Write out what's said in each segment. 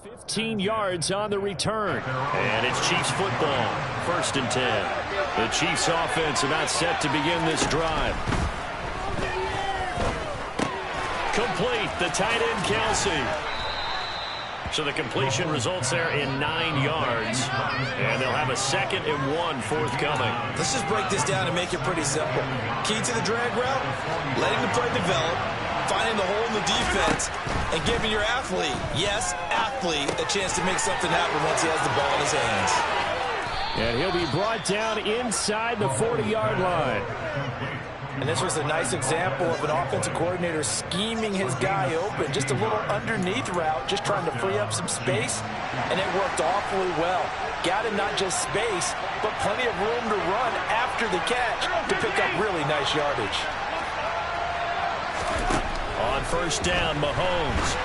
15 yards on the return. And it's Chiefs football. 1st and 10. The Chiefs offense about set to begin this drive. Complete. The tight end, Kelsey. So the completion results there in 9 yards. And they'll have a 2nd and 1 forthcoming. Let's just break this down and make it pretty simple. Key to the drag route, letting the play develop, finding the hole in the defense, and giving your athlete, yes, athlete, a chance to make something happen once he has the ball in his hands. And he'll be brought down inside the 40-yard line. And this was a nice example of an offensive coordinator scheming his guy open. Just a little underneath route, just trying to free up some space, and it worked awfully well. Got him not just space, but plenty of room to run after the catch to pick up really nice yardage. On 1st down, Mahomes.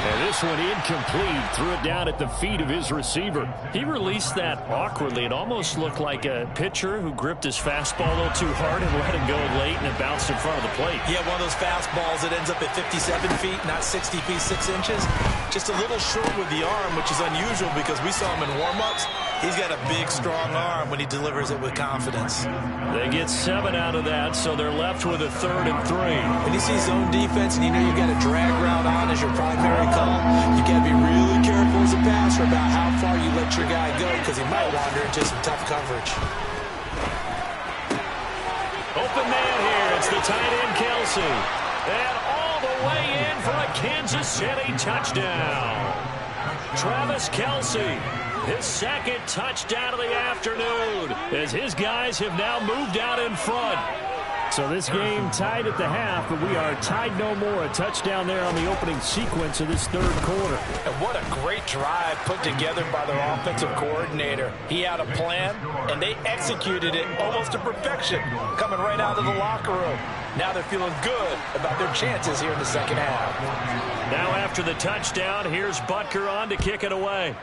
And this one incomplete. Threw it down at the feet of his receiver. He released that awkwardly. It almost looked like a pitcher who gripped his fastball a little too hard and let it go late, and it bounced in front of the plate. Yeah, one of those fastballs that ends up at 57 feet, not 60 feet, 6 inches. Just a little short with the arm, which is unusual because we saw him in warm-ups. He's got a big, strong arm when he delivers it with confidence. They get 7 out of that, so they're left with a 3rd and 3. When you see zone defense and you know you've got a drag route on as your primary call, you got to be really careful as a passer about how far you let your guy go because he might wander into some tough coverage. Open man here. It's the tight end, Kelsey. And all the way in for a Kansas City touchdown. Travis Kelsey. His 2nd touchdown of the afternoon as his guys have now moved out in front. So this game tied at the half, but we are tied no more. A touchdown there on the opening sequence of this 3rd quarter. And what a great drive put together by their offensive coordinator. He had a plan, and they executed it almost to perfection, coming right out of the locker room. Now they're feeling good about their chances here in the 2nd half. Now after the touchdown, here's Butker on to kick it away.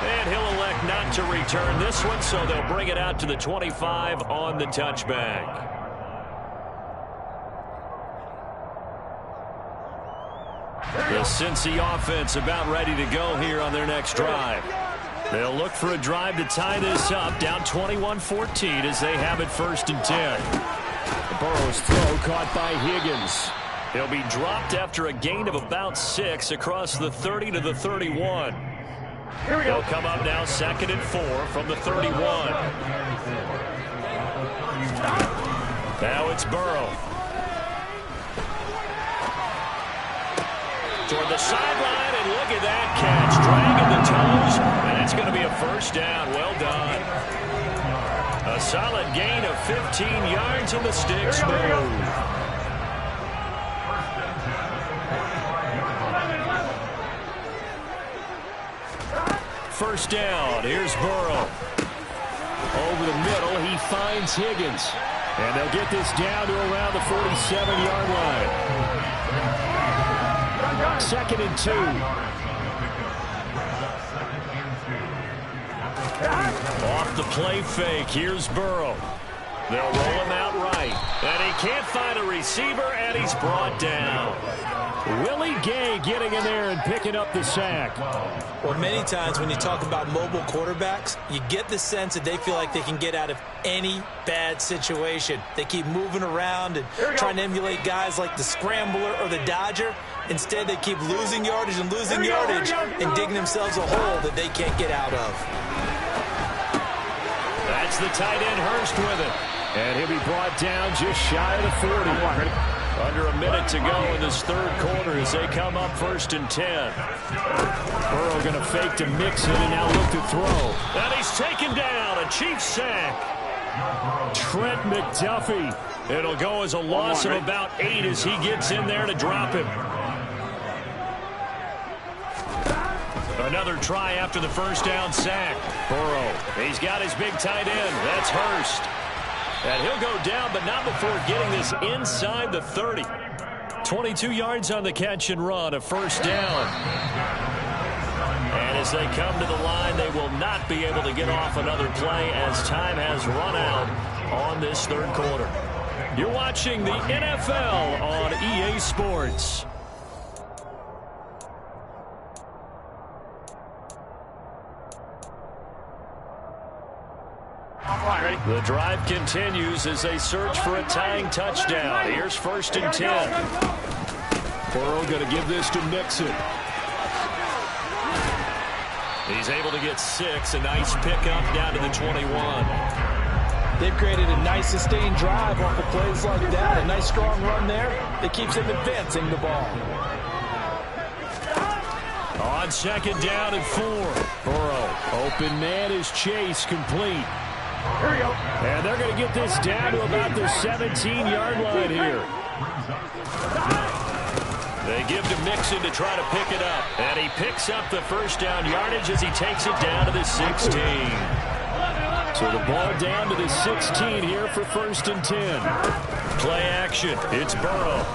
And he'll elect not to return this one, so they'll bring it out to the 25 on the touchback. The Cincy offense about ready to go here on their next drive. They'll look for a drive to tie this up, down 21-14 as they have it 1st and 10. Burrow's throw caught by Higgins. He'll be dropped after a gain of about 6 across the 30 to the 31. They'll come up now 2nd and 4 from the 31. Now it's Burrow. Toward the sideline, and look at that catch. Dragging the toes, and it's going to be a 1st down. Well done. A solid gain of 15 yards, and the sticks move. 1st down. Here's Burrow. Over the middle, he finds Higgins. And they'll get this down to around the 47-yard line. 2nd and 2. Off the play fake. Here's Burrow. They'll roll him out right. And he can't find a receiver, and he's brought down. Willie Gay getting in there and picking up the sack. Well, many times when you talk about mobile quarterbacks, you get the sense that they feel like they can get out of any bad situation. They keep moving around and trying to emulate guys like the Scrambler or the Dodger. Instead, they keep losing yardage and losing yardage and digging themselves a hole that they can't get out of. That's the tight end Hurst with it. And he'll be brought down just shy of the 40. Under a minute to go in this 3rd quarter as they come up 1st and 10. Burrow going to fake to mix it and now look to throw. And he's taken down. A Chiefs sack. Trent McDuffie. It'll go as a loss of about 8 as he gets in there to drop him. Another try after the 1st down sack. Burrow. He's got his big tight end. That's Hurst. And he'll go down, but not before getting this inside the 30. 22 yards on the catch and run, a 1st down. And as they come to the line, they will not be able to get off another play as time has run out on this 3rd quarter. You're watching the NFL on EA Sports. The drive continues as they search for a tying touchdown. Here's 1st and 10. Burrow going to give this to Mixon. He's able to get 6. A nice pickup down to the 21. They've created a nice sustained drive off of plays like that. A nice strong run there that keeps them advancing the ball. On 2nd down and 4. Burrow, open man is Chase, complete. Here we go. And they're going to get this down to about the 17-yard line here. They give to Mixon to try to pick it up. And he picks up the 1st down yardage as he takes it down to the 16. So the ball down to the 16 here for 1st and 10. Play action. It's Burrow.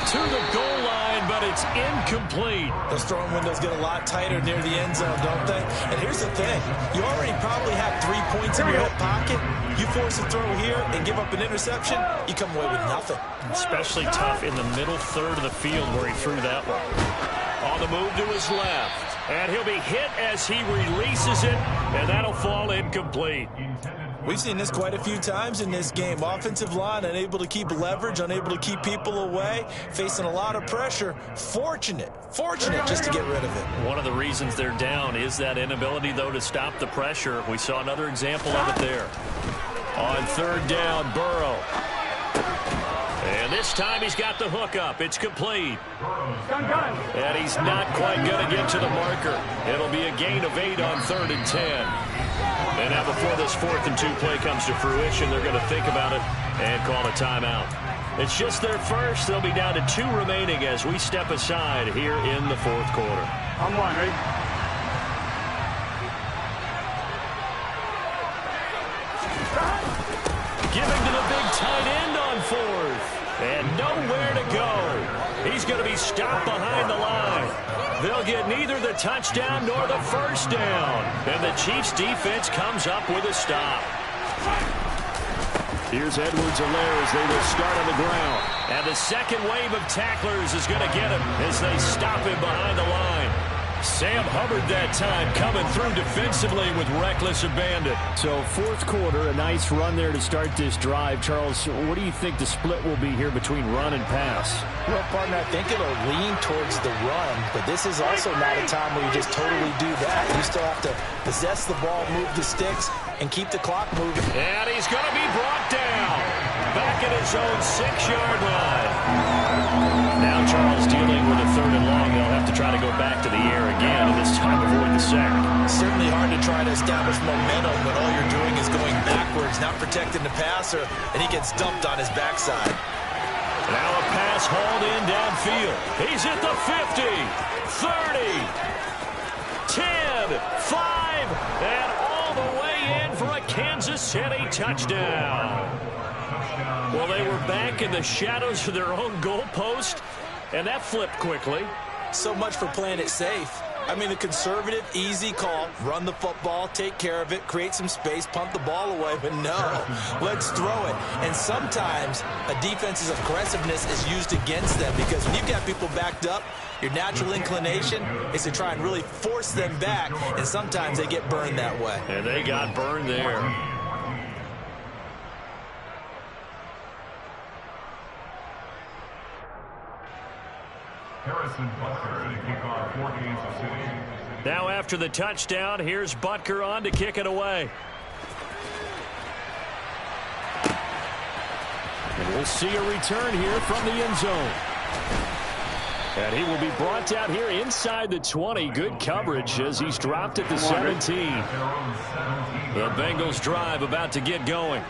To the goal line, but it's incomplete. Those throwing windows get a lot tighter near the end zone, don't they? And here's the thing. You already probably have 3 points in your hip pocket. You force a throw here and give up an interception, you come away with nothing. Especially tough in the middle third of the field where he threw that one. On the move to his left. And he'll be hit as he releases it, and that'll fall incomplete. We've seen this quite a few times in this game. Offensive line unable to keep leverage, unable to keep people away, facing a lot of pressure. Fortunate just to get rid of it. One of the reasons they're down is that inability, though, to stop the pressure. We saw another example of it there. On 3rd down, Burrow. And this time he's got the hook up. It's complete. And he's not quite going to get to the marker. It'll be a gain of 8 on 3rd and 10. And now before this 4th and 2 play comes to fruition, they're going to think about it and call a timeout. It's just their first. They'll be down to 2 remaining as we step aside here in the 4th quarter. I'm one, ready? Giving to the big tight end on 4th. And nowhere to go. He's going to be stopped behind the line. They'll get neither the touchdown nor the 1st down. And the Chiefs defense comes up with a stop. Here's Edwards-Helaire as they will start on the ground. And the second wave of tacklers is going to get him as they stop him behind the line. Sam Hubbard that time coming through defensively with reckless abandon. So 4th quarter, a nice run there to start this drive. Charles, what do you think the split will be here between run and pass? Well, partner, I think it'll lean towards the run, but this is also not a time where you just totally do that. You still have to possess the ball, move the sticks, and keep the clock moving. And he's going to be brought down back at his own 6-yard line. Now Charles dealing with a 3rd and long. They'll have to try to go back to the air again, and this time avoid the sack. Certainly hard to try to establish momentum when all you're doing is going backwards, not protecting the passer, and he gets dumped on his backside. Now a pass hauled in downfield. He's at the 50, 30, 10, 5, and all the way in for a Kansas City touchdown. Well, they were back in the shadows of their own goalpost, and that flipped quickly. So much for playing it safe. I mean, a conservative, easy call. Run the football, take care of it, create some space, punt the ball away. But no, let's throw it. And sometimes a defense's aggressiveness is used against them because when you've got people backed up, your natural inclination is to try and really force them back, and sometimes they get burned that way. And they got burned there. Now after the touchdown, here's Butker on to kick it away. And we'll see a return here from the end zone. And he will be brought out here inside the 20. Good coverage as he's dropped at the 17. The Bengals drive about to get going.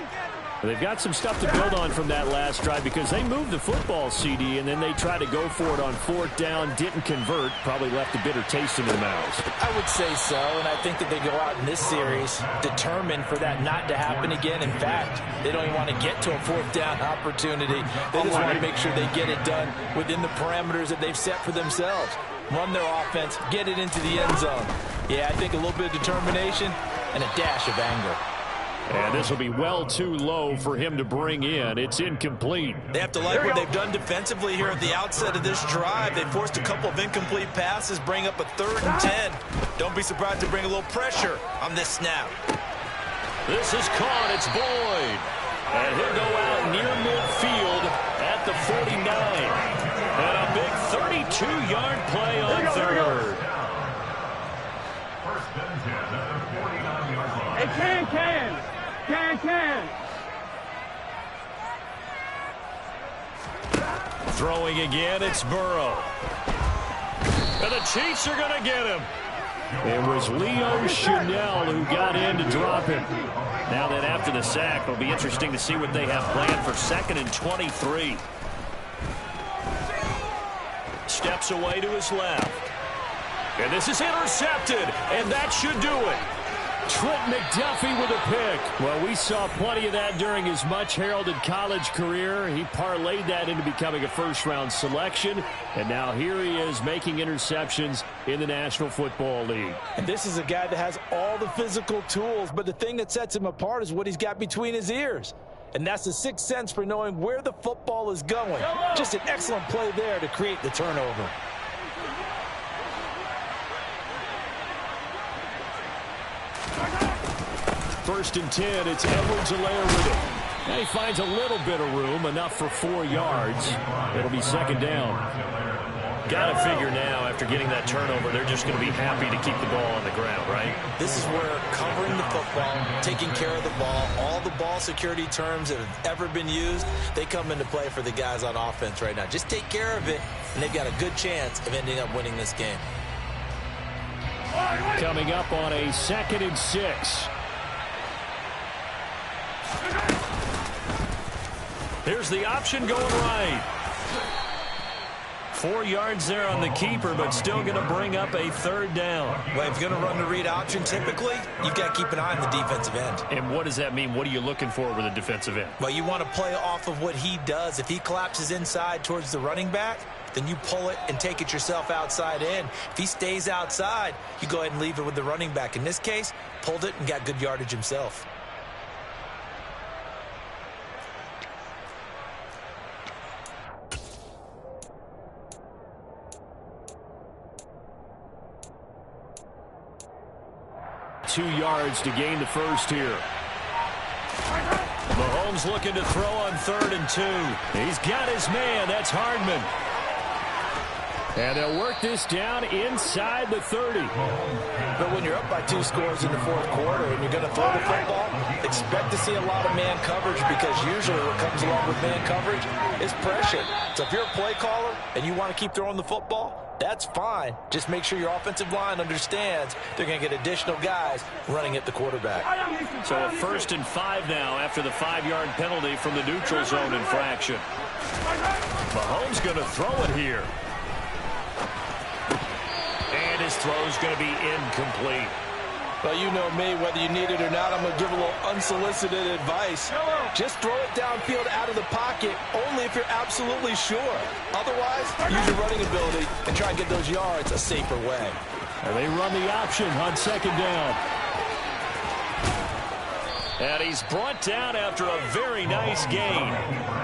They've got some stuff to build on from that last drive because they moved the football, CD, and then they tried to go for it on 4th down, didn't convert, probably left a bitter taste in their mouths. I would say so, and I think that they go out in this series determined for that not to happen again. In fact, they don't even want to get to a 4th down opportunity. They just want to make sure they get it done within the parameters that they've set for themselves. Run their offense, get it into the end zone. Yeah, I think a little bit of determination and a dash of anger. And this will be well too low for him to bring in. It's incomplete. They have to like what they've done defensively here at the outset of this drive. They forced a couple of incomplete passes, bring up a 3rd and 10. Don't be surprised to bring a little pressure on this snap. This is caught. It's Boyd. And he'll go out near midfield at the 49. And a big 32-yard play on 3rd. Hey, Can. Throwing again, it's Burrow. And the Chiefs are going to get him. It was Leo Chanel who got in to drop him. Now that after the sack, it'll be interesting to see what they have planned for 2nd and 23. Steps away to his left. And this is intercepted, and that should do it. Trent McDuffie with a pick. Well, we saw plenty of that during his much-heralded college career. He parlayed that into becoming a first-round selection, and now here he is making interceptions in the National Football League. And this is a guy that has all the physical tools, but the thing that sets him apart is what he's got between his ears. And that's the 6th sense for knowing where the football is going. Just an excellent play there to create the turnover. First and 10, it's Edwards-Helaire with it. And he finds a little bit of room, enough for 4 yards. It'll be 2nd down. Got to figure now, after getting that turnover, they're just going to be happy to keep the ball on the ground, right? This is where covering the football, taking care of the ball, all the ball security terms that have ever been used, they come into play for the guys on offense right now. Just take care of it, and they've got a good chance of ending up winning this game. Coming up on a 2nd and 6. Here's the option going right. 4 yards there on the keeper, but still going to bring up a 3rd down. Well, if you're going to run the read option, typically, you've got to keep an eye on the defensive end. And what does that mean? What are you looking for with a defensive end? Well, you want to play off of what he does. If he collapses inside towards the running back, then you pull it and take it yourself outside in. If he stays outside, you go ahead and leave it with the running back. In this case, pulled it and got good yardage himself. Two yards to gain the first here. Mahomes looking to throw on 3rd and 2. He's got his man. That's Hardman. And they'll work this down inside the 30. But when you're up by 2 scores in the 4th quarter and you're going to throw the football, expect to see a lot of man coverage, because usually what comes along with man coverage is pressure. So if you're a play caller and you want to keep throwing the football, that's fine. Just make sure your offensive line understands they're going to get additional guys running at the quarterback. So a 1st and 5 now after the 5-yard penalty from the neutral zone infraction. Mahomes going to throw it here. And his throw's going to be incomplete. Well, you know me, whether you need it or not, I'm going to give a little unsolicited advice. Just throw it downfield out of the pocket only if you're absolutely sure. Otherwise, use your running ability and try and get those yards a safer way. And they run the option on 2nd down. And he's brought down after a very nice gain.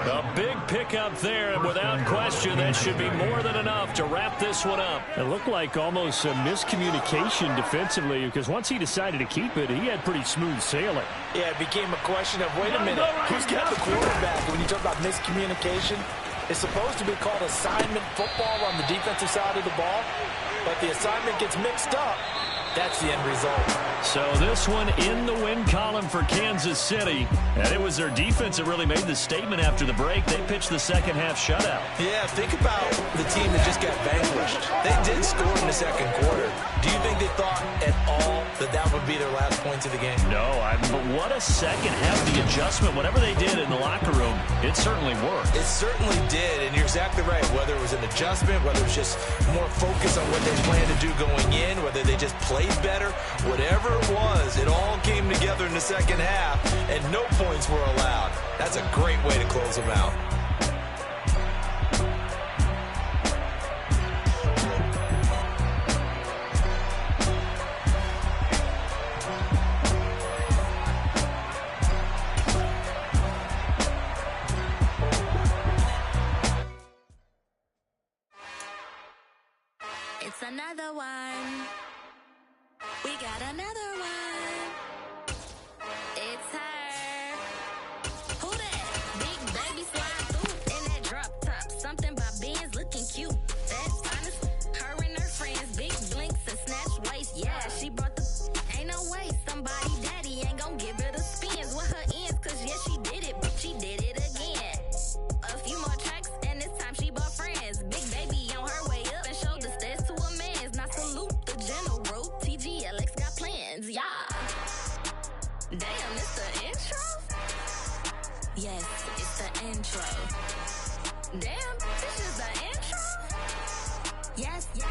A big pickup there, and without question, that should be more than enough to wrap this one up. It looked like almost a miscommunication defensively, because once he decided to keep it, he had pretty smooth sailing. Yeah, it became a question of, wait a minute, who's got the quarterback? When you talk about miscommunication, it's supposed to be called assignment football on the defensive side of the ball, but the assignment gets mixed up. That's the end result. So this one in the win column for Kansas City. And it was their defense that really made the statement after the break. They pitched the second-half shutout. Yeah, think about the team that just got vanquished. They did score in the 2nd quarter. Do you think they thought at all that that would be their last points of the game? No, but what a second half. The adjustment, whatever they did in the locker room, it certainly worked. It certainly did, and you're exactly right. Whether it was an adjustment, whether it was just more focus on what they planned to do going in, whether they just played better, whatever it was, it all came together in the 2nd half, and no points were allowed. That's a great way to close them out. another one. We got another one. It's her. Who that? Big baby slide through in that drop top. Something about Benz looking cute. That's honest. Her and her friends, big blinks and snatch waist. Yeah, she brought the. Ain't no way somebody daddy ain't gon' give her the spins with her ends. Cause yeah, she did it, but she did it again. A few more tracks and this time she bought friends. Big baby on her way up and showed the stairs to a man's. Now salute the general. TGLX got plans, yeah. Damn, it's the intro? Yes, it's the intro. Damn, this is the intro? Yes, it's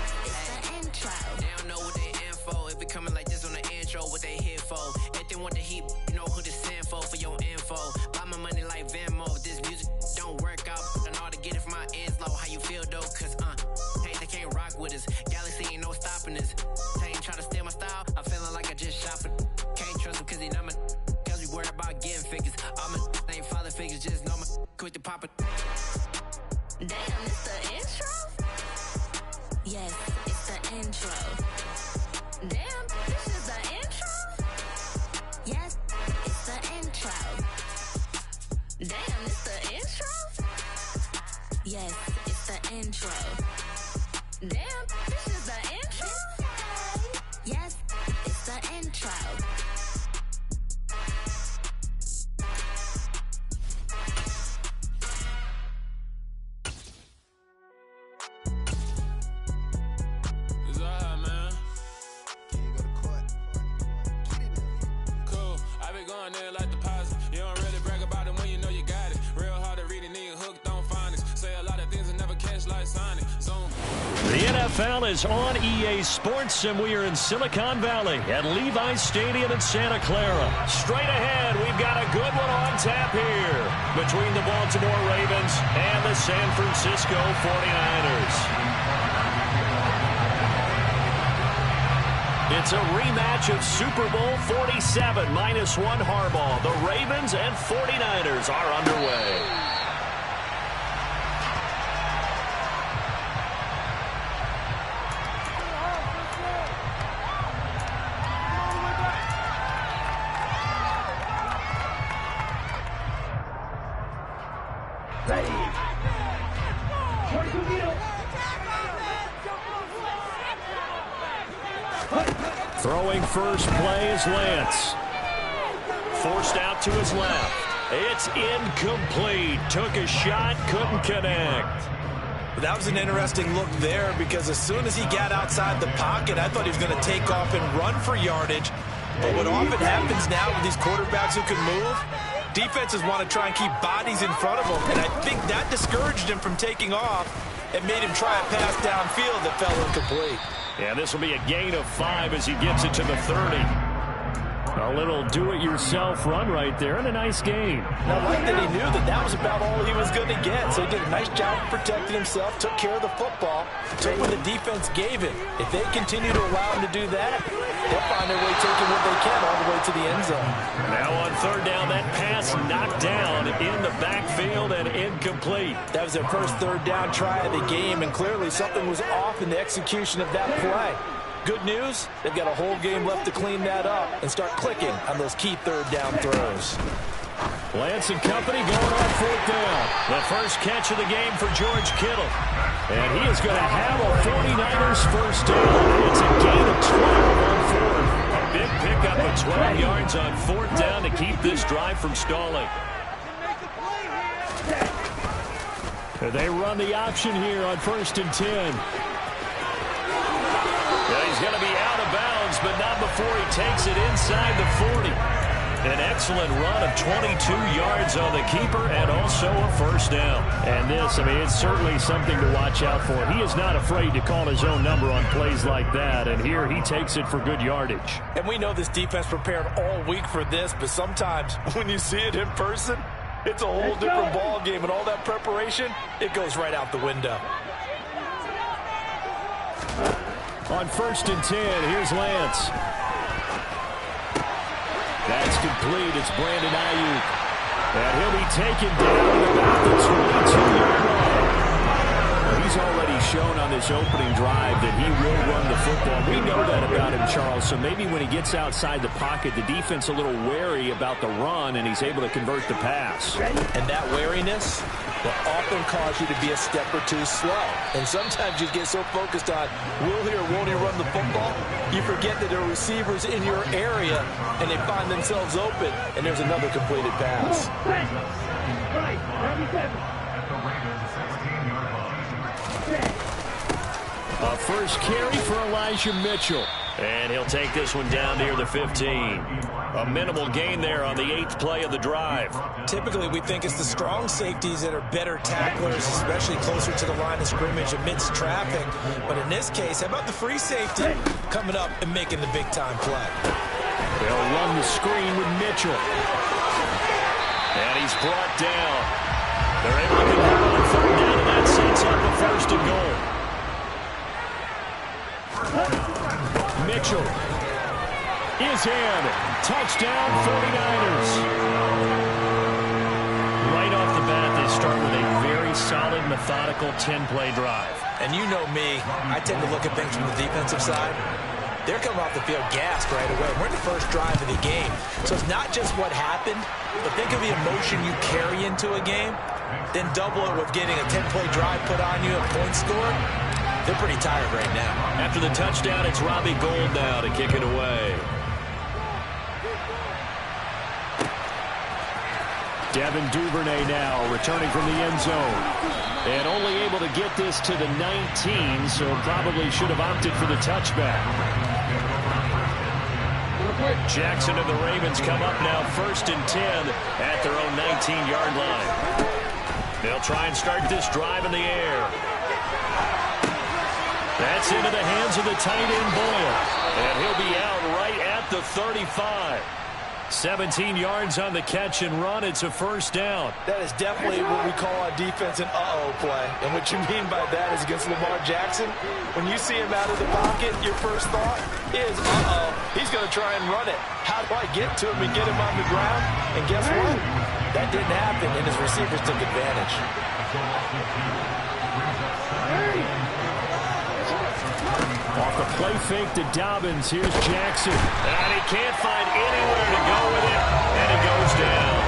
the intro. They don't know what they info. If it coming like this on the intro, what they here for? If they want the heat, you know who to send for your info. Buy my money like Venmo. This music don't work out. And all to get it from my ends low. How you feel though? Cause hey, they can't rock with us. Galaxy ain't no stopping us. They ain't try to steal my style. I'm feeling like I just shot for. Can't trust him cause he not my. Cause we worried about getting figures. All my ain't father figures. Just know my quick to pop it. Damn, it's the intro? Yes, it's the intro. Damn, this is the intro? Yes, it's the intro. Damn, it's the intro? Yes, it's the intro. Damn, this is the intro? Yes, it's the intro. The NFL is on EA Sports, and we are in Silicon Valley at Levi's Stadium in Santa Clara. Straight ahead, we've got a good one on tap here between the Baltimore Ravens and the San Francisco 49ers. It's a rematch of Super Bowl 47 -1 Harbaugh. The Ravens and 49ers are underway. Throwing first play is Lance. Forced out to his left. It's incomplete. Took a shot, couldn't connect. That was an interesting look there because as soon as he got outside the pocket, I thought he was going to take off and run for yardage. But what often happens now with these quarterbacks who can move, defenses want to try and keep bodies in front of them. And I think that discouraged him from taking off and made him try a pass downfield that fell incomplete. Yeah, this will be a gain of 5 as he gets it to the 30. A little do-it-yourself run right there and a nice gain. I like that he knew that that was about all he was going to get. So he did a nice job of protecting himself, took care of the football, took what the defense gave him. If they continue to allow him to do that, they'll find their way taking what they can all the way to the end zone. Now on third down, that pass knocked down in the backfield and incomplete. That was their first third down try of the game, and clearly something was off in the execution of that play. Good news, they've got a whole game left to clean that up and start clicking on those key third down throws. Lance and company going on fourth down. The first catch of the game for George Kittle. And he is going to have a 49ers first down. It's a gain of 12 on fourth. A big pickup of 12 yards on fourth down to keep this drive from stalling. They run the option here on 1st and 10. He's going to be out of bounds, but not before he takes it inside the 40. An excellent run of 22 yards on the keeper and also a first down. And this, I mean, it's certainly something to watch out for. He is not afraid to call his own number on plays like that, and here he takes it for good yardage. And we know this defense prepared all week for this, but sometimes when you see it in person, it's a whole different ball game, and all that preparation, it goes right out the window. On 1st and 10, here's Lance. That's complete. It's Brandon Ayuk. And he'll be taken down at about the 22-yard line. He's already shown on this opening drive that he will run the football. We know that about him, Charles. So maybe when he gets outside the pocket, the defense a little wary about the run, and he's able to convert the pass. And that wariness will often cause you to be a step or two slow. And sometimes you get so focused on will he or won't he run the football, you forget that there are receivers in your area, and they find themselves open, and there's another completed pass. A first carry for Elijah Mitchell. And he'll take this one down near the 15. A minimal gain there on the 8th play of the drive. Typically, we think it's the strong safeties that are better tacklers, especially closer to the line of scrimmage amidst traffic. But in this case, how about the free safety coming up and making the big-time play? They'll run the screen with Mitchell. And he's brought down. They're able to convert on 3rd down, and that sets up a 1st and goal. Mitchell is in. Touchdown, 49ers. Right off the bat, they start with a very solid, methodical 10-play drive. And you know me, I tend to look at things from the defensive side. They're coming off the field gassed right away. We're in the first drive of the game. So it's not just what happened, but think of the emotion you carry into a game, then double it with getting a 10-play drive put on you and points scored. They're pretty tired right now. After the touchdown, it's Robbie Gould now to kick it away. Devin Duvernay now returning from the end zone. And only able to get this to the 19, so probably should have opted for the touchback. Jackson and the Ravens come up now 1st and 10 at their own 19-yard line. They'll try and start this drive in the air. That's into the hands of the tight end Boyle. And he'll be out right at the 35. 17 yards on the catch and run. It's a 1st down. That is definitely what we call on defense an uh-oh play. And what you mean by that is against Lamar Jackson, when you see him out of the pocket, your first thought is, uh-oh, he's going to try and run it. How do I get to him and get him on the ground? And guess what? That didn't happen, and his receivers took advantage. Off the play fake to Dobbins. Here's Jackson. And he can't find anywhere to go with it. And he goes down.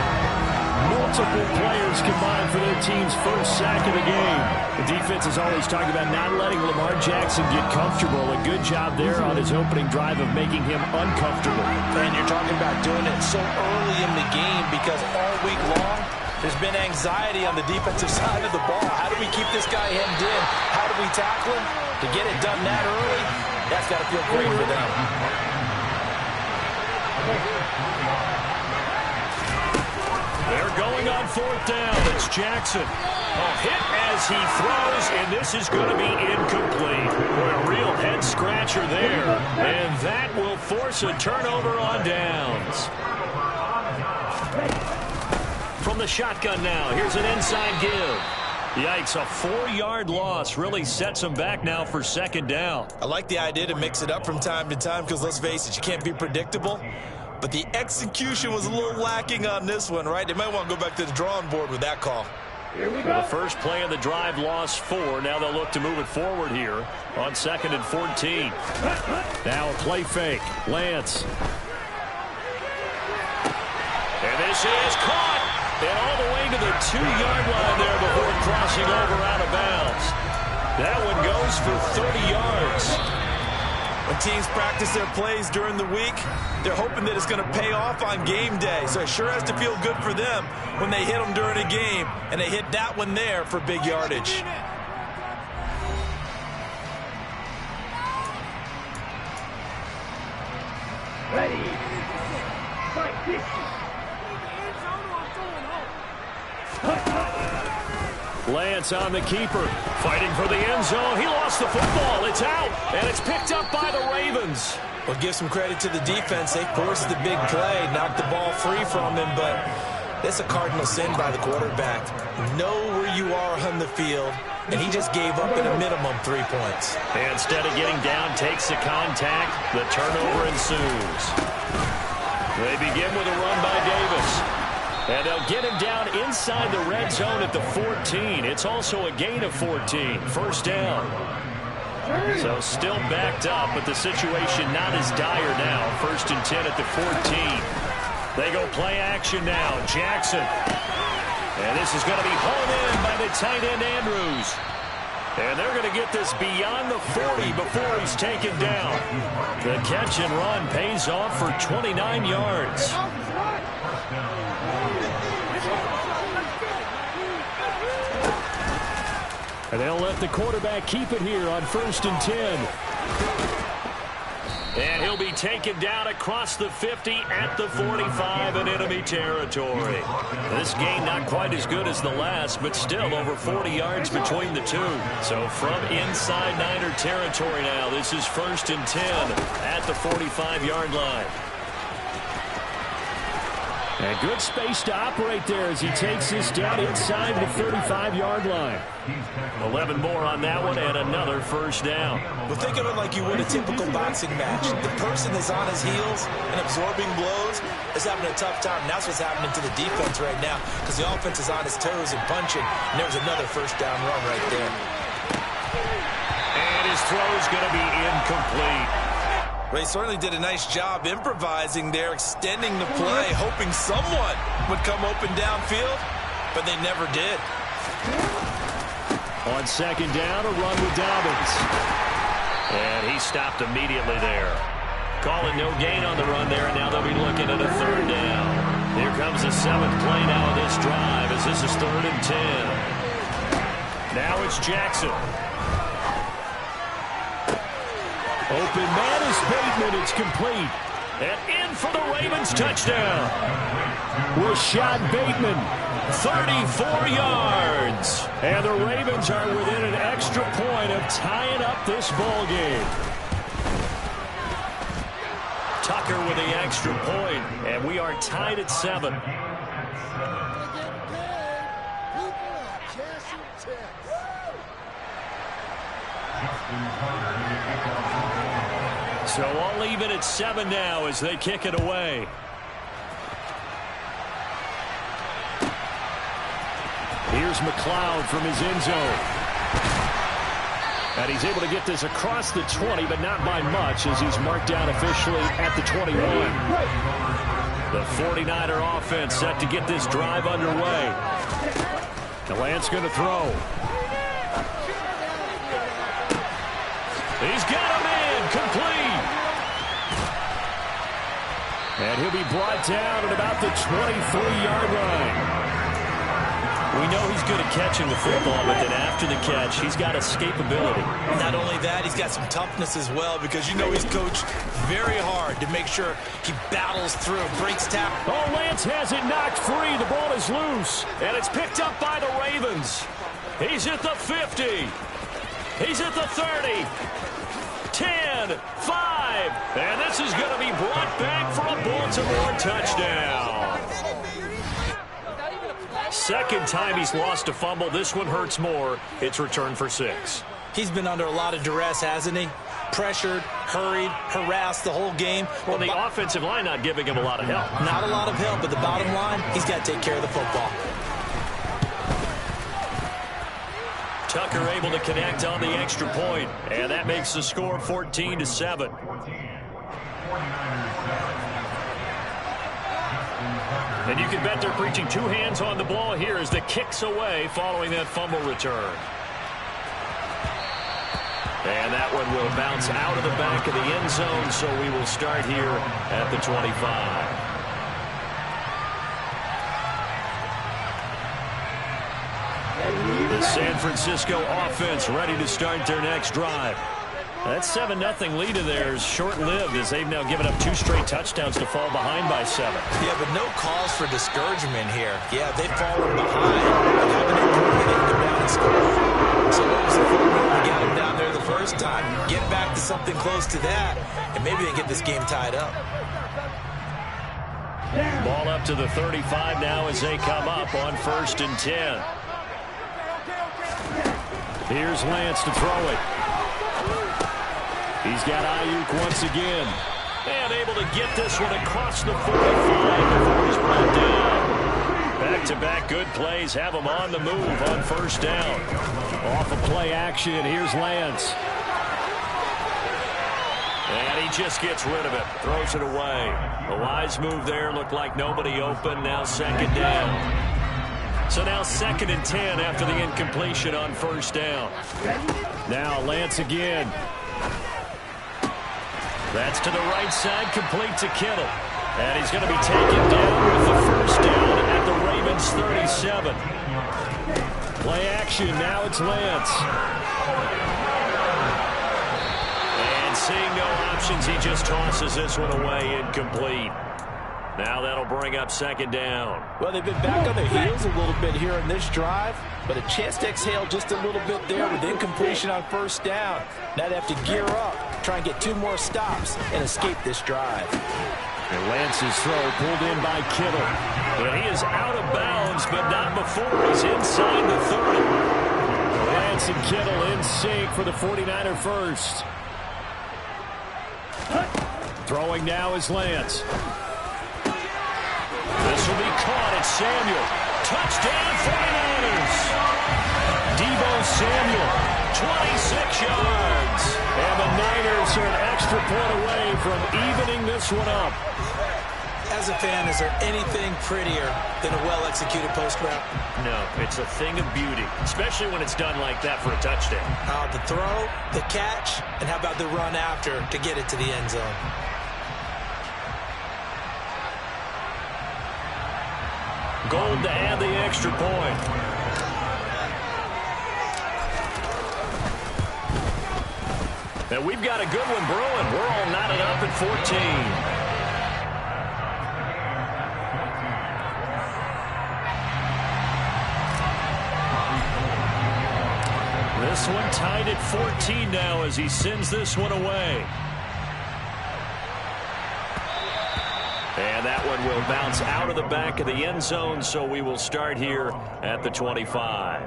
Multiple players combined for their team's first sack of the game. The defense is always talking about not letting Lamar Jackson get comfortable. A good job there on his opening drive of making him uncomfortable. And you're talking about doing it so early in the game because all week long, there's been anxiety on the defensive side of the ball. How do we keep this guy hemmed in? How do we tackle him? To get it done that early, that's got to feel great for them. They're going on 4th down. It's Jackson. A hit as he throws, and this is going to be incomplete. Boy, a real head-scratcher there. And that will force a turnover on downs. From the shotgun now, here's an inside give. Yikes, a 4-yard loss really sets them back now for 2nd down. I like the idea to mix it up from time to time because, let's face it, you can't be predictable. But the execution was a little lacking on this one, right? They might want to go back to the drawing board with that call. Well, the first play of the drive lost 4. Now they'll look to move it forward here on 2nd and 14. Now a play fake. Lance. And this is caught. And all the way to the 2-yard line there before crossing over out of bounds. That one goes for 30 yards. When teams practice their plays during the week, they're hoping that it's going to pay off on game day. So it sure has to feel good for them when they hit them during a game. And they hit that one there for big yardage. Ready. Fight. Lance on the keeper. Fighting for the end zone. He lost the football. It's out. And it's picked up by the Ravens. Well, give some credit to the defense. They forced the big play, knocked the ball free from him, but that's a cardinal sin by the quarterback. Know where you are on the field, and he just gave up at a minimum 3 points. And instead of getting down, takes the contact. The turnover ensues. They begin with a run by Davis. And they'll get him down inside the red zone at the 14. It's also a gain of 14. First down. So still backed up, but the situation not as dire now. First and 10 at the 14. They go play action now. Jackson. And this is going to be hauled in by the tight end Andrews. And they're going to get this beyond the 40 before he's taken down. The catch and run pays off for 29 yards. And they'll let the quarterback keep it here on first and 10. And he'll be taken down across the 50 at the 45 in enemy territory. This game not quite as good as the last, but still over 40 yards between the two. So from inside Niner territory now, this is first and 10 at the 45-yard line. And good space to operate there as he takes this down inside the 35-yard line. 11 more on that one and another first down. Well, think of it like you would a typical boxing match. The person is on his heels and absorbing blows is having a tough time. And that's what's happening to the defense right now because the offense is on his toes and punching. And there was another first down run right there. And his throw is going to be incomplete. They certainly did a nice job improvising there, extending the play, hoping someone would come open downfield, but they never did. On second down, a run with Dobbins. And he stopped immediately there. Calling no gain on the run there, and now they'll be looking at a third down. Here comes the seventh play now of this drive as this is third and 10. Now it's Jackson. Open man is Bateman. It's complete. And in for the Ravens touchdown. Rashad Bateman, 34 yards. And the Ravens are within an extra point of tying up this ball game. Tucker with the extra point, and we are tied at 7. So all even at 7 now as they kick it away. Here's McLeod from his end zone. And he's able to get this across the 20, but not by much as he's marked down officially at the 21. The 49er offense set to get this drive underway. Lance going to throw. He's got a man complete. And he'll be brought down at about the 23-yard line. We know he's good at catching the football, but then after the catch, he's got escapability. Not only that, he's got some toughness as well because you know he's coached very hard to make sure he battles through, breaks tackle. Oh, Lance has it knocked free. The ball is loose, and it's picked up by the Ravens. He's at the 50. He's at the 30. 10, 5, and this is going to be brought back for a Baltimore touchdown. Second time he's lost a fumble. This one hurts more. It's returned for 6. He's been under a lot of duress, hasn't he? Pressured, hurried, harassed the whole game. Well, the offensive line not giving him a lot of help. Not a lot of help, but the bottom line, he's got to take care of the football. Tucker able to connect on the extra point, and that makes the score 14-7. And you can bet they're preaching 2 hands on the ball here as the kick's away following that fumble return. And that one will bounce out of the back of the end zone, so we will start here at the 25. The San Francisco offense ready to start their next drive. That 7-0 lead of theirs short-lived as they've now given up 2 straight touchdowns to fall behind by 7. Yeah, but no cause for discouragement here. Yeah, they've fallen behind. But haven't improved. They can come down and score. So what was the formula to get them down there the first time? Get back to something close to that, and maybe they get this game tied up. Ball up to the 35 now as they come up on first and 10. Here's Lance to throw it. He's got Ayuk once again. And able to get this one across the 45 before he's brought down. Back-to-back good plays have him on the move on first down. Off of play action, here's Lance. And he just gets rid of it, throws it away. A wise move there, looked like nobody open, now second down. So now 2nd and 10 after the incompletion on first down. Now Lance again. That's to the right side, complete to Kittle. And he's going to be taken down with the first down at the Ravens 37. Play action, now it's Lance. And seeing no options, he just tosses this one away, incomplete. Now that'll bring up 2nd down. Well, they've been back on their heels a little bit here in this drive, but a chance to exhale just a little bit there with incompletion on first down. Now they have to gear up, try and get 2 more stops, and escape this drive. And Lance's throw pulled in by Kittle. But he is out of bounds, but not before he's inside the 30. Lance and Kittle in sync for the 49er first. Throwing now is Lance. This will be caught at Samuel. Touchdown 49ers. Deebo Samuel, 26 yards. And the Niners are an extra point away from evening this one up. As a fan, is there anything prettier than a well-executed post route? No, it's a thing of beauty, especially when it's done like that for a touchdown. The throw, the catch, and how about the run after to get it to the end zone? Gold to add the extra point. And we've got a good one brewing. We're all knotted up at 14. This one tied at 14 now as he sends this one away. And that one will bounce out of the back of the end zone, so we will start here at the 25.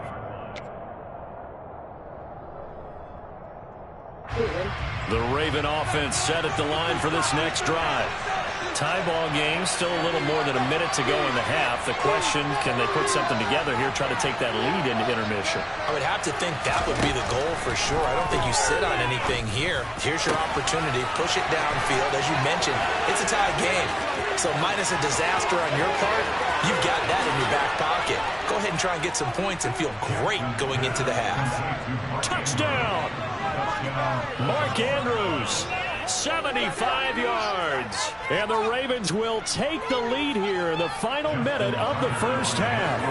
The Raven offense set at the line for this next drive. Tie ball game, still a little more than a minute to go in the half. The question, can they put something together here, try to take that lead into intermission? I would have to think that would be the goal for sure. I don't think you sit on anything here. Here's your opportunity. Push it downfield. As you mentioned, it's a tie game. So minus a disaster on your part, you've got that in your back pocket. Go ahead and try and get some points and feel great going into the half. Touchdown! Mark Andrews, 75 yards. And the Ravens will take the lead here in the final minute of the first half.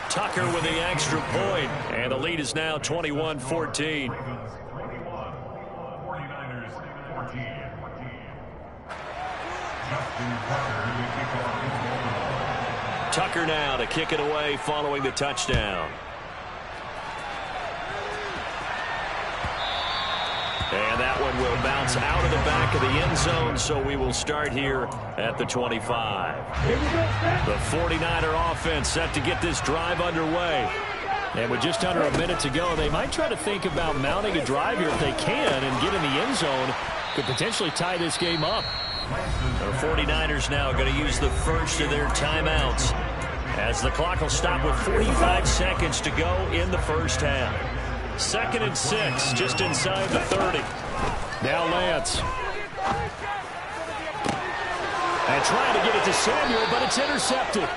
Tucker with the extra point, and the lead is now 21-14. Tucker now to kick it away following the touchdown. And that one will bounce out of the back of the end zone, so we will start here at the 25. The 49er offense set to get this drive underway. And with just under a minute to go, they might try to think about mounting a drive here if they can and get in the end zone. Could potentially tie this game up. The 49ers now going to use the first of their timeouts as the clock will stop with 45 seconds to go in the first half. 2nd and 6, just inside the 30. Now Lance. And trying to get it to Samuel, but it's intercepted.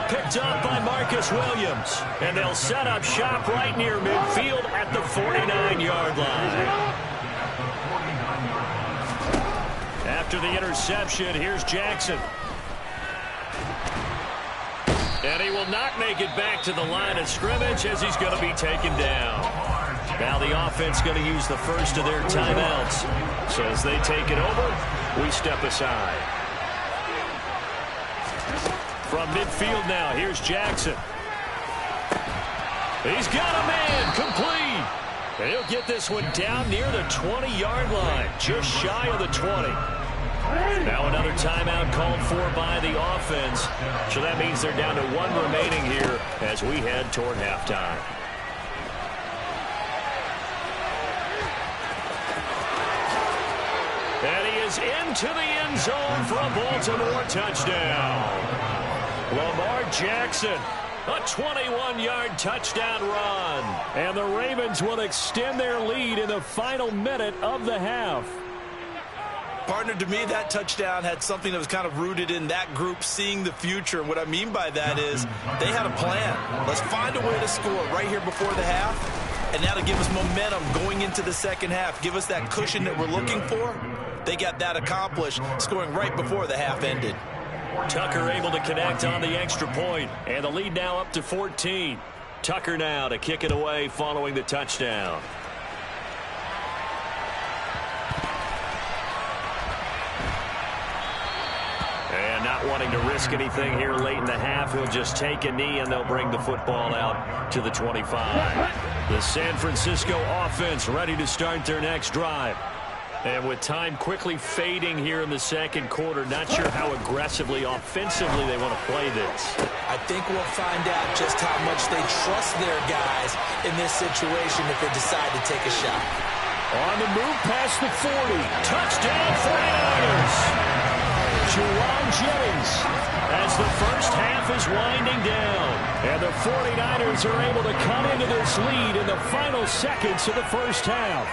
Picked up by Marcus Williams. And they'll set up shop right near midfield at the 49-yard line. After the interception, here's Jackson. And he will not make it back to the line of scrimmage as he's going to be taken down. Now the offense going to use the first of their timeouts. So as they take it over, we step aside. From midfield now, here's Jackson. He's got a man, complete. And he'll get this one down near the 20-yard line, just shy of the 20. Now another timeout called for by the offense. So that means they're down to 1 remaining here as we head toward halftime. And he is into the end zone for a Baltimore touchdown. Lamar Jackson, a 21-yard touchdown run. And the Ravens will extend their lead in the final minute of the half. Partner, to me, that touchdown had something that was kind of rooted in that group seeing the future. And what I mean by that is they had a plan. Let's find a way to score right here before the half. And that'll give us momentum going into the second half. Give us that cushion that we're looking for. They got that accomplished, scoring right before the half ended. Tucker able to connect on the extra point. And the lead now up to 14. Tucker now to kick it away following the touchdown. And not wanting to risk anything here late in the half, he'll just take a knee and they'll bring the football out to the 25. The San Francisco offense ready to start their next drive. And with time quickly fading here in the second quarter, not sure how aggressively, offensively they want to play this. I think we'll find out just how much they trust their guys in this situation if they decide to take a shot. On the move past the 40. Touchdown 49ers. Juwan Jennings as the first half is winding down. And the 49ers are able to come into this lead in the final seconds of the first half.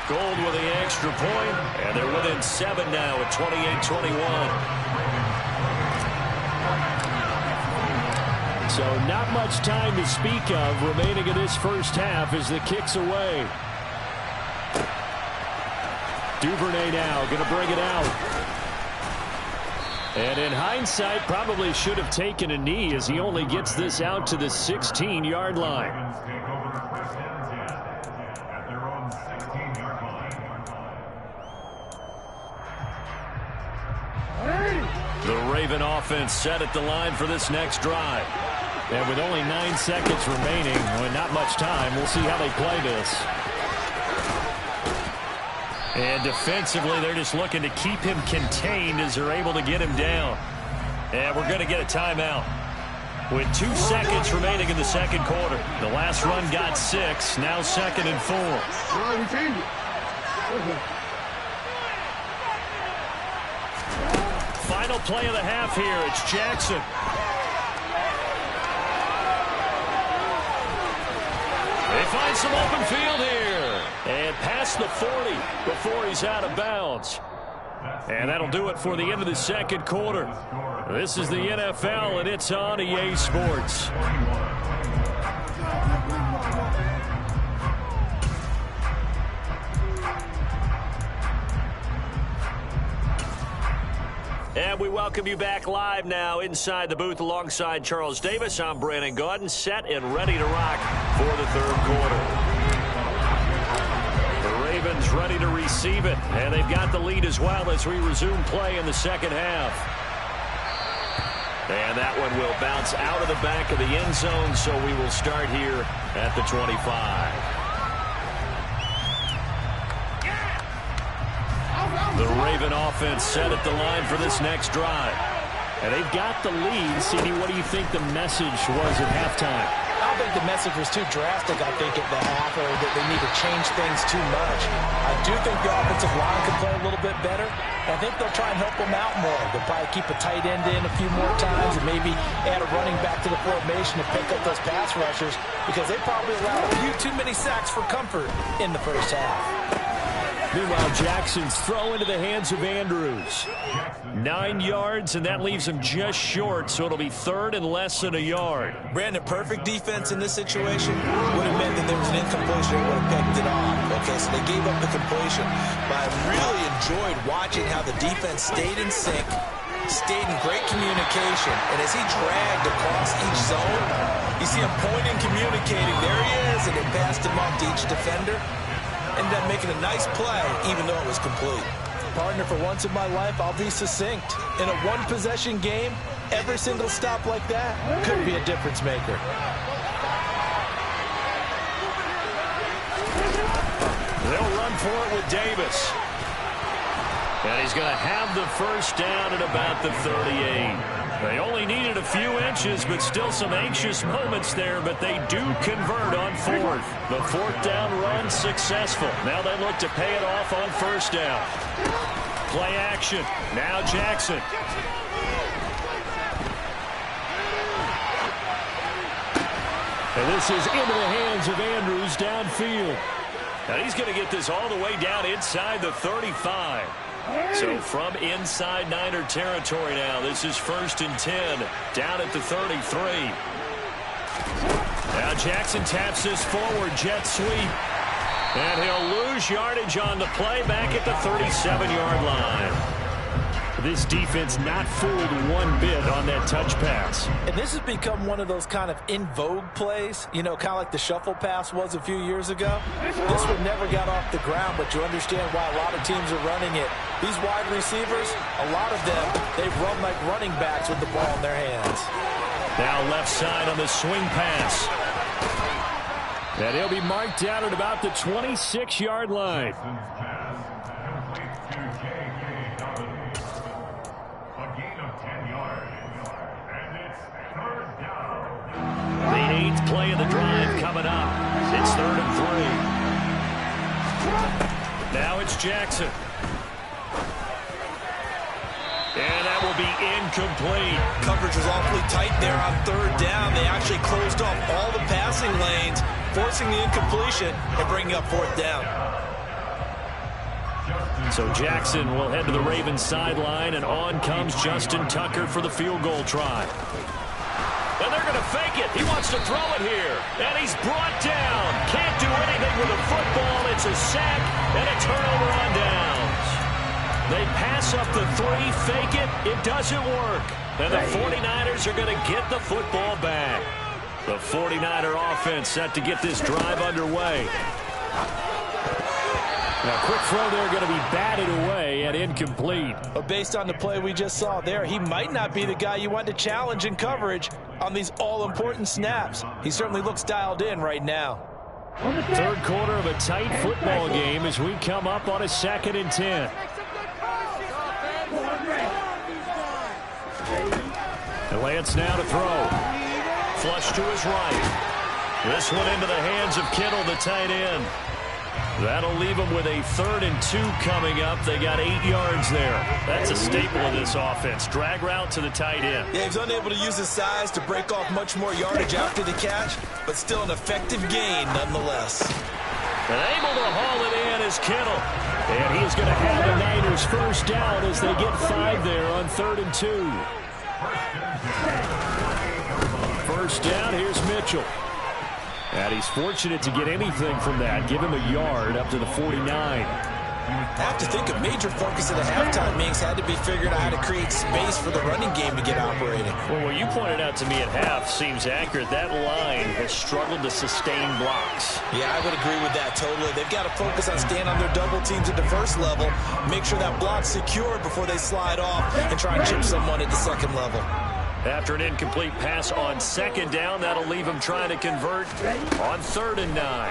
Gold with the extra point, and they're within 7 now at 28-21. So not much time to speak of remaining in this first half as the kick's away. Duvernay now going to bring it out. And in hindsight, probably should have taken a knee as he only gets this out to the 16-yard line. The Raven offense set at the line for this next drive. And with only 9 seconds remaining, and not much time, we'll see how they play this. And defensively, they're just looking to keep him contained as they're able to get him down. And we're going to get a timeout. With 2 seconds remaining in the second quarter. The last run got 6, now 2nd and 4. Final play of the half here. It's Jackson. They find some open field here. And past the 40 before he's out of bounds. And that'll do it for the end of the second quarter. This is the NFL, and it's on EA Sports. And we welcome you back live now inside the booth alongside Charles Davis. I'm Brandon Gaudin, set and ready to rock for the third quarter. The Ravens ready to receive it, and they've got the lead as well as we resume play in the second half. And that one will bounce out of the back of the end zone, so we will start here at the 25. The Raven offense set at the line for this next drive. And they've got the lead. CD, what do you think the message was at halftime? I don't think the message was too drastic, I think, at the half, or that they need to change things too much. I do think the offensive line could play a little bit better. I think they'll try and help them out more. They'll probably keep a tight end in a few more times and maybe add a running back to the formation to pick up those pass rushers because they probably allowed a few too many sacks for comfort in the first half. Meanwhile, Jackson's throw into the hands of Andrews. 9 yards, and that leaves him just short, so it'll be third and less than a yard. Brandon, perfect defense in this situation would have meant that there was an incompletion. They would have picked it off. Okay, so they gave up the completion. But I really enjoyed watching how the defense stayed in sync, stayed in great communication, and as he dragged across each zone, you see him pointing, communicating. There he is, and they passed him off to each defender. Ended up making a nice play, even though it was complete. Partner, for once in my life, I'll be succinct. In a one-possession game, every single stop like that could be a difference maker. They'll run for it with Davis. And he's going to have the first down at about the 38. They only needed a few inches, but still some anxious moments there, but they do convert on fourth. The fourth down run successful. Now they look to pay it off on first down. Play action. Now Jackson. And this is into the hands of Andrews downfield. Now he's going to get this all the way down inside the 35. So from inside Niner territory now, this is 1st and 10, down at the 33. Now Jackson taps this forward, jet sweep. And he'll lose yardage on the play back at the 37-yard line. This defense not fooled one bit on that touch pass. And this has become one of those kind of in vogue plays, you know, kind of like the shuffle pass was a few years ago. This one never got off the ground, but you understand why a lot of teams are running it. These wide receivers, a lot of them, they've run like running backs with the ball in their hands. Now left side on the swing pass. And he'll be marked down at about the 26-yard line. The 8th play of the drive coming up. It's 3rd and 3. Now it's Jackson. And that will be incomplete. Coverage was awfully tight there on 3rd down. They actually closed off all the passing lanes, forcing the incompletion and bringing up 4th down. So Jackson will head to the Ravens sideline, and on comes Justin Tucker for the field goal try. And they're going to fake it. He wants to throw it here. And he's brought down. Can't do anything with a football. It's a sack and a turnover on downs. They pass up the 3, fake it. It doesn't work. And the 49ers are going to get the football back. The 49er offense set to get this drive underway. Now, quick throw there going to be batted away and incomplete. But based on the play we just saw there, he might not be the guy you want to challenge in coverage on these all-important snaps. He certainly looks dialed in right now. 3rd quarter of a tight football game as we come up on a 2nd and 10. And Lance now to throw. Flush to his right. This one into the hands of Kittle, the tight end. That'll leave them with a 3rd and 2 coming up. They got 8 yards there. That's a staple of this offense. Drag route to the tight end. Yeah, he's unable to use his size to break off much more yardage after the catch, but still an effective gain nonetheless. And able to haul it in is Kittle. And he's going to have the Niners first down as they get 5 there on 3rd and 2. First down, here's Mitchell. And he's fortunate to get anything from that. Give him a yard up to the 49. I have to think a major focus of the halftime meetings had to be figuring out how to create space for the running game to get operating. Well, what you pointed out to me at half seems accurate. That line has struggled to sustain blocks. Yeah, I would agree with that totally. They've got to focus on staying on their double teams at the first level, make sure that block's secured before they slide off and try and chip someone at the second level. After an incomplete pass on 2nd down, that'll leave him trying to convert on 3rd and 9.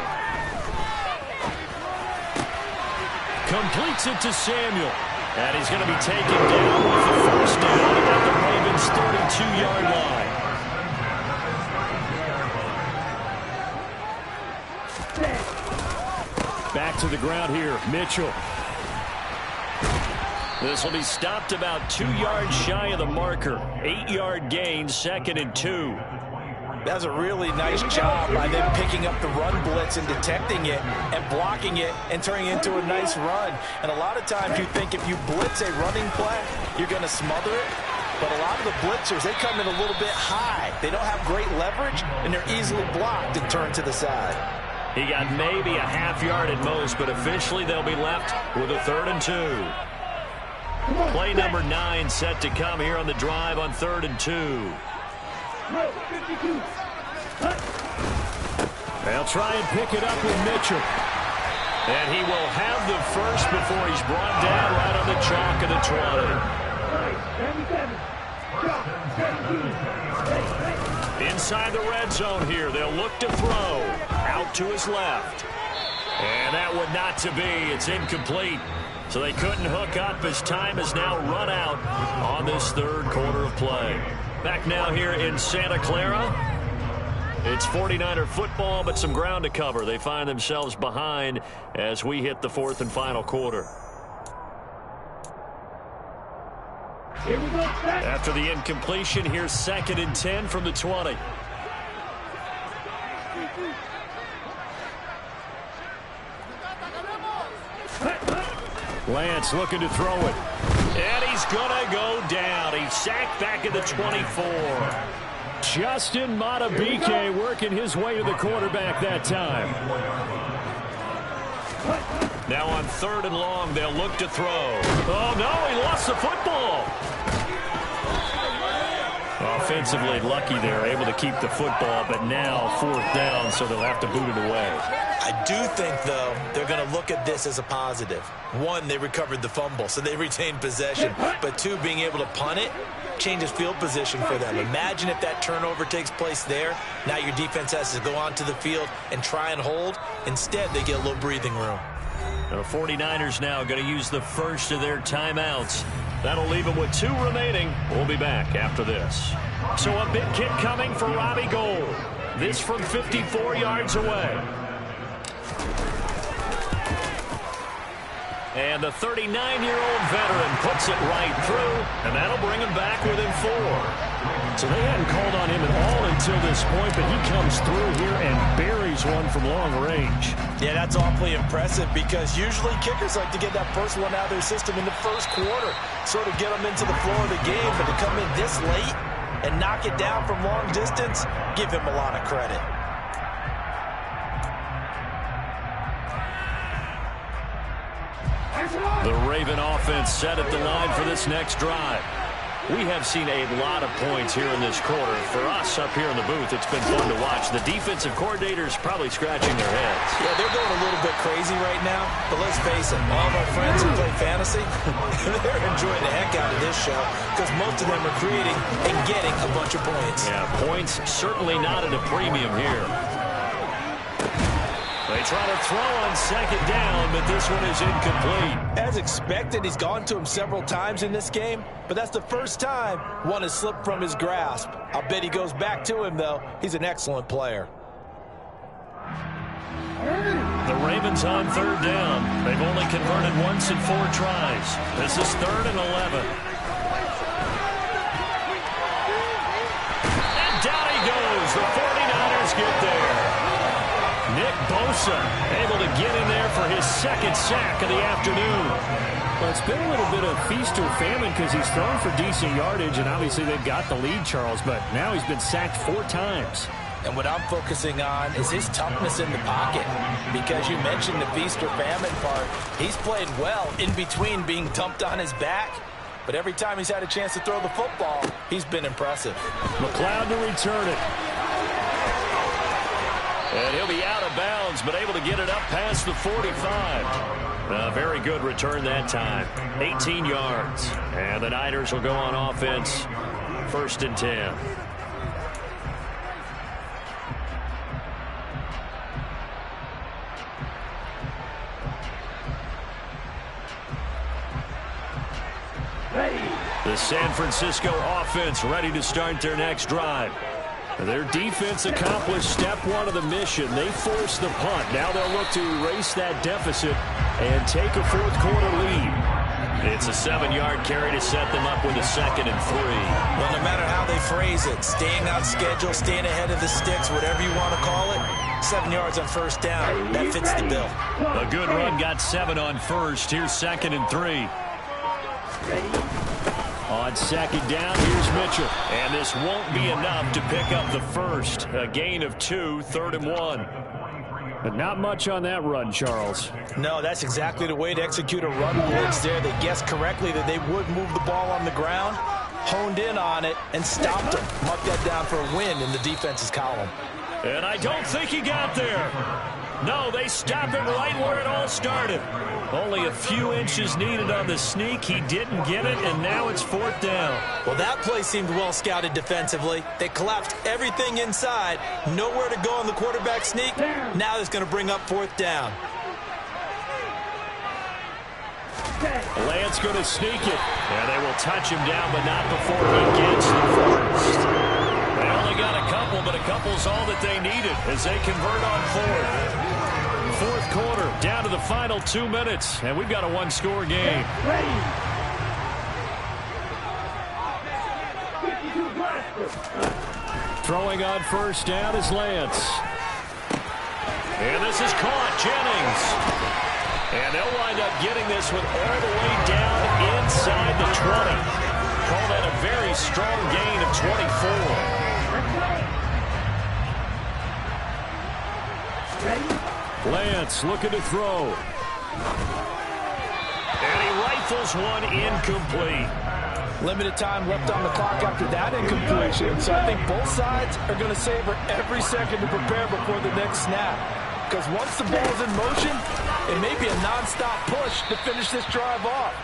Completes it to Samuel. And he's going to be taken down with the first down at the Ravens' 32-yard line. Back to the ground here, Mitchell. This will be stopped about 2 yards shy of the marker. 8-yard gain, 2nd and 2. That's a really nice job by them picking up the run blitz and detecting it and blocking it and turning it into a nice run. And a lot of times you think if you blitz a running play, you're going to smother it. But a lot of the blitzers, they come in a little bit high. They don't have great leverage, and they're easily blocked and turned to the side. He got maybe a half yard at most, but officially they'll be left with a 3rd and 2. Play number 9 set to come here on the drive on 3rd and 2. They'll try and pick it up with Mitchell. And he will have the first before he's brought down right on the chalk of the 20. Inside the red zone here. They'll look to throw. Out to his left. And that one not to be. It's incomplete. So they couldn't hook up as time has now run out on this third quarter of play. Back now here in Santa Clara. It's 49er football, but some ground to cover. They find themselves behind as we hit the fourth and final quarter. Here we go, set. After the incompletion, here's 2nd and 10 from the 20. Lance looking to throw it. And he's going to go down. He's sacked back at the 24. Justin Matabike working his way to the quarterback that time. Now on 3rd and long, they'll look to throw. Oh, no, he lost the football. Offensively lucky they're able to keep the football, but now 4th down, so they'll have to boot it away. I do think, though, they're going to look at this as a positive. 1, they recovered the fumble, so they retained possession. But 2, being able to punt it changes field position for them. Imagine if that turnover takes place there. Now your defense has to go onto the field and try and hold. Instead, they get a little breathing room. The 49ers now going to use the first of their timeouts. That'll leave them with 2 remaining. We'll be back after this. So a big kick coming for Robbie Gould. This from 54 yards away. And the 39-year-old veteran puts it right through, and that'll bring him back within 4. So they hadn't called on him at all until this point, but he comes through here and buries one from long range. Yeah, that's awfully impressive because usually kickers like to get that first one out of their system in the first quarter, sort of get them into the flow of the game, but to come in this late and knock it down from long distance, give him a lot of credit. The Raven offense set at the line for this next drive. We have seen a lot of points here in this quarter. For us up here in the booth, it's been fun to watch. The defensive coordinators probably scratching their heads. Yeah, they're going a little bit crazy right now, but let's face it, all of our friends who play fantasy, they're enjoying the heck out of this show because most of them are creating and getting a bunch of points. Yeah, points certainly not at a premium here. They try to throw on 2nd down, but this one is incomplete. As expected, he's gone to him several times in this game, but that's the first time one has slipped from his grasp. I'll bet he goes back to him, though. He's an excellent player. The Ravens on 3rd down. They've only converted once in 4 tries. This is 3rd and 11. And down he goes. The 49ers get there. Nick Bosa able to get in there for his 2nd sack of the afternoon. Well, it's been a little bit of feast or famine because he's thrown for decent yardage, and obviously they've got the lead, Charles, but now he's been sacked 4 times. And what I'm focusing on is his toughness in the pocket. Because you mentioned the feast or famine part. He's played well in between being dumped on his back. But every time he's had a chance to throw the football, he's been impressive. McLeod to return it. And he'll be out of bounds, but able to get it up past the 45. Very good return that time. 18 yards. And the Niners will go on offense. 1st and 10. Ready. The San Francisco offense ready to start their next drive. Their defense accomplished step 1 of the mission. They forced the punt. Now they'll look to erase that deficit and take a 4th quarter lead. It's a 7-yard carry to set them up with a 2nd and 3. Well, no matter how they phrase it, staying on schedule, staying ahead of the sticks, whatever you want to call it, 7 yards on 1st down. That fits the bill. A good run got 7 on 1st. Here's 2nd and 3. On 2nd down, here's Mitchell. And this won't be enough to pick up the 1st. A gain of 2, 3rd and 1. But not much on that run, Charles. No, that's exactly the way to execute a run blitz there. They guessed correctly that they would move the ball on the ground, honed in on it, and stopped him. Mark that down for a win in the defense's column. And I don't think he got there. No, they stop it right where it all started. Only a few inches needed on the sneak. He didn't get it, and now it's 4th down. Well, that play seemed well scouted defensively. They collapsed everything inside. Nowhere to go on the quarterback sneak. Now it's going to bring up 4th down. Lance going to sneak it. And they will touch him down, but not before he gets the first. They only got a couple, but a couple's all that they needed as they convert on fourth. Fourth quarter, down to the final 2 minutes, and we've got a one-score game. Throwing on first down is Lance. And this is caught, Jennings. And they'll wind up getting this one all the way down inside the 20. Call that a very strong gain of 24. Lance looking to throw. And he rifles one incomplete. Limited time left on the clock after that incompletion. So I think both sides are going to savor every second to prepare before the next snap. Because once the ball's in motion, it may be a nonstop push to finish this drive off.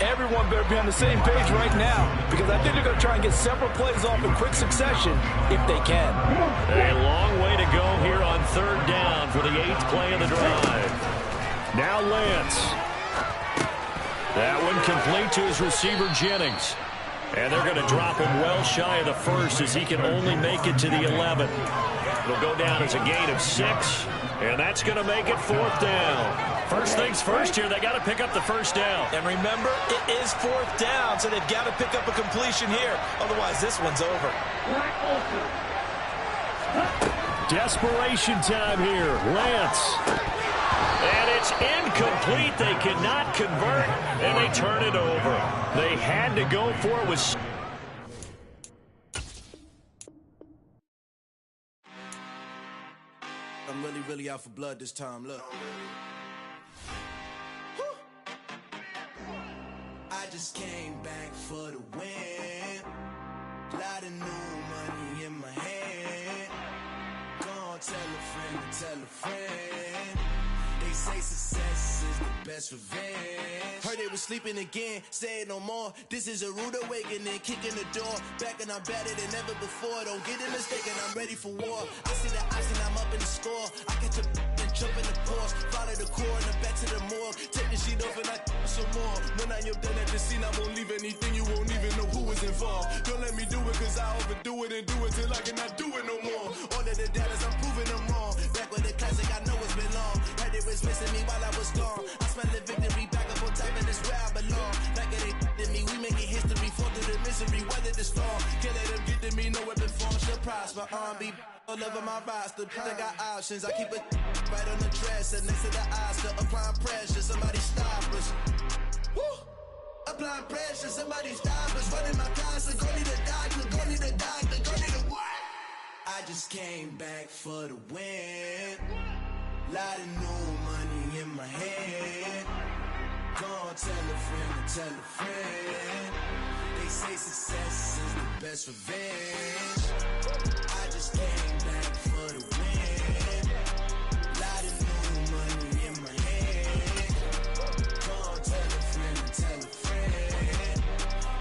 Everyone better be on the same page right now, because I think they're going to try and get several plays off in quick succession if they can. A long way to go here on third down for the 8th play of the drive. Now Lance. That one complete to his receiver, Jennings. And they're going to drop him well shy of the first as he can only make it to the 11. It'll go down as a gain of 6, and that's going to make it fourth down. First things first here, they got to pick up the first down. And remember, it is fourth down, so they've got to pick up a completion here. Otherwise, this one's over. Desperation time here. Lance. And it's incomplete. They cannot convert, and they turn it over. They had to go for it with... I'm really out for blood this time. Look. I just came back for the win. Lot of new money in my hand. Gonna tell a friend to tell a friend. They say success is the best revenge. Heard they was sleeping again, say it no more. This is a rude awakening, kicking the door. Back and I'm better than ever before. Don't get it mistaken, I'm ready for war. I see the option, I'm up in the score. I catch a and jump in the course. Follow the core and the back to the morgue. Take the sheet off and I some more. When I am done at the scene, I won't leave anything. You won't even know who is involved. Don't let me do it, cause I overdo it and do it till I cannot do it no more. All of the data's, I'm proving them wrong. Back with the classic, I know it's been long. Heard it was missing me while I was gone. I smell the victory back up on top, and it's where I belong. Like it ain't to me, we making history. Fall through the misery, weather the storm. Can't let them get to me, no weapon form shall prosper. Be all over my roster, I got options. I keep it right on the dresser, next to the Oscar. Applying pressure, somebody stop us. Woo! Applying pressure, somebody stop us. Running my closet, go need a doctor, go need a doctor, go need a what? I just came back for the win. Lot of new money in my hand. Gonna tell a friend to tell a friend. They say success is the best revenge. I just came back for the win. Lot of new money in my hand. Gonna tell a friend to tell a friend.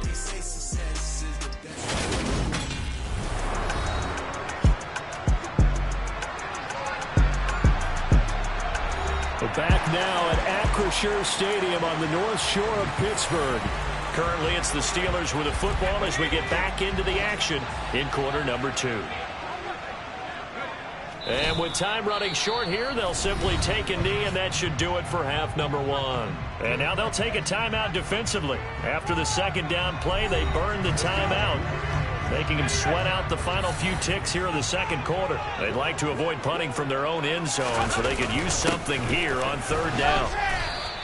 They say success is the best revenge. We're back now at Acrisure Stadium on the North Shore of Pittsburgh. Currently, it's the Steelers with the football as we get back into the action in quarter number 2. And with time running short here, they'll simply take a knee, and that should do it for half number 1. And now they'll take a timeout defensively. After the second down play, they burn the timeout, making them sweat out the final few ticks here in the second quarter. They'd like to avoid punting from their own end zone so they could use something here on third down.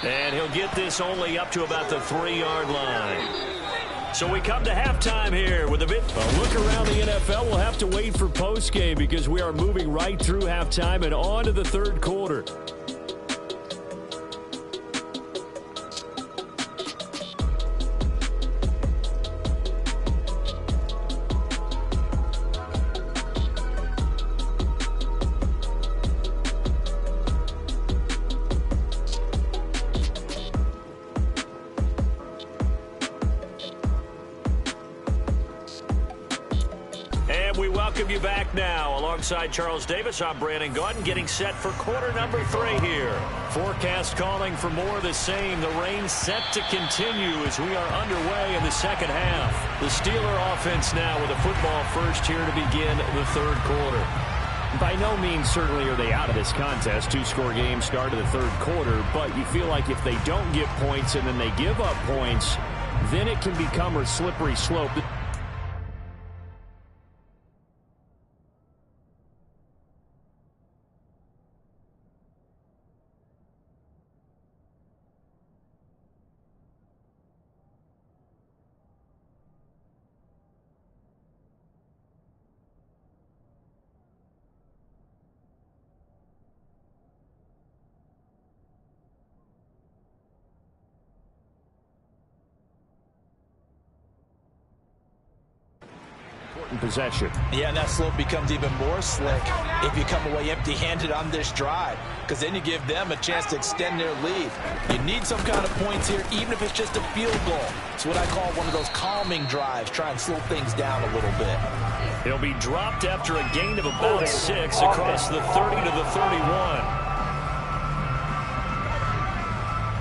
And he'll get this only up to about the 3-yard line. So we come to halftime here with a look around the NFL. We'll have to wait for postgame because we are moving right through halftime and on to the third quarter. welcome you back now. Alongside Charles Davis, I'm Brandon Gaudin, getting set for quarter number 3 here. Forecast calling for more of the same. The rain set to continue as we are underway in the second half. The Steeler offense now with a football first here to begin the third quarter. By no means certainly are they out of this contest. 2-score game start of the third quarter, but you feel like if they don't get points and then they give up points, then it can become a slippery slope. Possession. Yeah, and that slope becomes even more slick if you come away empty-handed on this drive, because then you give them a chance to extend their lead. You need some kind of points here, even if it's just a field goal. It's what I call one of those calming drives. Try and slow things down a little bit. He'll be dropped after a gain of about 6 across the 30 to the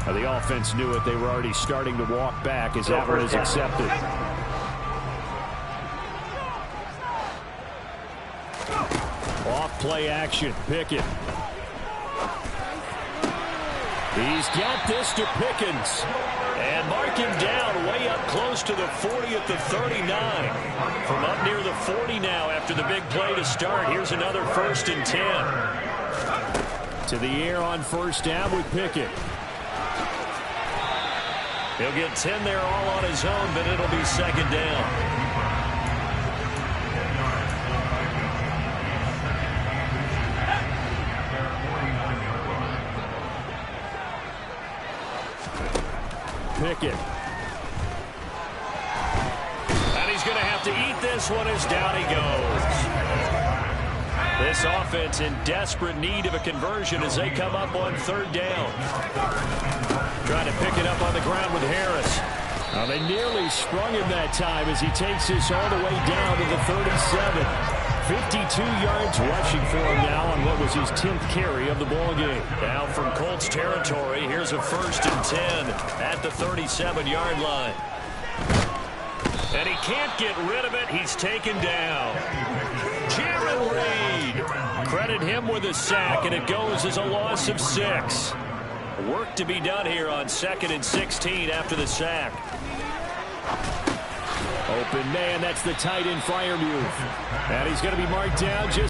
31. The offense knew it. They were already starting to walk back as that one is accepted. Off-play action. Pickett. He's got this to Pickens. And mark him down way up close to the 40 at the 39. From up near the 40 now after the big play to start. Here's another 1st and 10. To the air on first down with Pickett. He'll get 10 there all on his own, but it'll be 2nd down. Pickett. And he's going to have to eat this one as down he goes. This offense in desperate need of a conversion as they come up on 3rd down. Trying to pick it up on the ground with Harris. Now they nearly sprung him that time as he takes this all the way down to the 37. 52 yards rushing for him now on what was his 10th carry of the ball game. Now from Colts territory, here's a 1st and 10 at the 37-yard line. And he can't get rid of it. He's taken down. Jaron Reed. Credit him with a sack, and it goes as a loss of 6. Work to be done here on 2nd and 16 after the sack. Open man, that's the tight end Freiermuth. And he's going to be marked down just